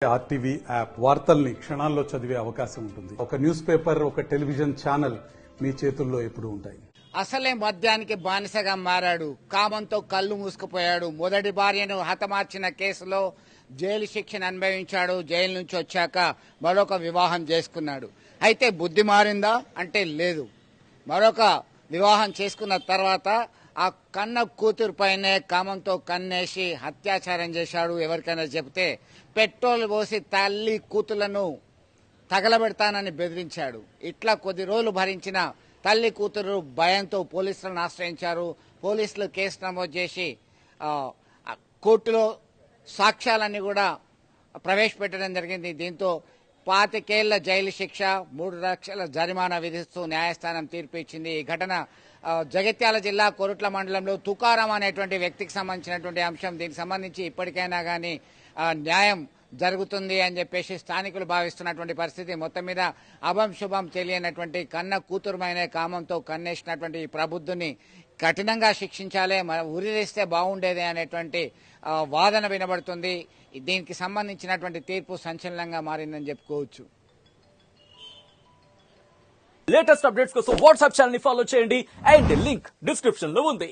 RTV app వార్తల్ని క్షణాల్లో చదివే అవకాశం ఉంటుంది. ఒక న్యూస్ పేపర్, ఒక టెలివిజన్ ఛానల్ మీ చేతుల్లో ఎప్పుడూ ఉంటాయి. అసలే మద్యానికి బానిసగా మారాడు. కామంతో కళ్ళు మూసుకుపోయాడు. మొదటి భార్యను హతమార్చిన కేసులో జైలు శిక్షను అనుభవించాడు. జైలు నుంచి వచ్చాక మరొక వివాహం చేసుకున్నాడు. అయితే బుద్ధి మారిందా అంటే లేదు. మరొక వివాహం చేసుకున్న తర్వాత ఆ కన్న కూతురు పైనే కామంతో కన్నేసి అత్యాచారం చేశాడు. ఎవరికైనా చెబితే పెట్రోల్ పోసి తల్లి కూతుళ్లను తగలబెడతానని బెదిరించాడు. ఇట్లా కొద్ది రోజులు భరించిన తల్లి కూతురు భయంతో పోలీసులను ఆశ్రయించారు. పోలీసులు కేసు నమోదు చేసి కోర్టులో సాక్ష్యాలన్నీ కూడా ప్రవేశపెట్టడం జరిగింది. దీంతో 25 ఏళ్ల జైలు శిక్ష, 3 లక్షల జరిమానా విధిస్తూ న్యాయస్థానం తీర్పు ఇచ్చింది. ఈ ఘటన జగిత్యాల జిల్లా కొరుట్ల మండలంలో తుకారాం అనేటువంటి వ్యక్తికి సంబంధించినటువంటి అంశం. దీనికి సంబంధించి ఇప్పటికైనా కానీ న్యాయం జరుగుతుంది అని చెప్పేసి స్థానికులు భావిస్తున్నటువంటి పరిస్థితి. మొత్తం మీద అభం శుభం తెలియనటువంటి కన్న కూతురుమైన కామంతో కన్నేసినటువంటి ఈ ప్రబుద్ధుని కఠినంగా శిక్షించాలి, ఉరివేస్తే బాగుండేది అనేటువంటి వాదన వినబడుతుంది. దీనికి సంబంధించినటువంటి తీర్పు సంచలనంగా మారిందని చెప్పుకోవచ్చు. లేటెస్ట్ అప్డేట్స్ కోసం వాట్సాప్ ఛానల్ ని ఫాలో చేయండి అండ్ లింక్ డిస్క్రిప్షన్ లో ఉంది.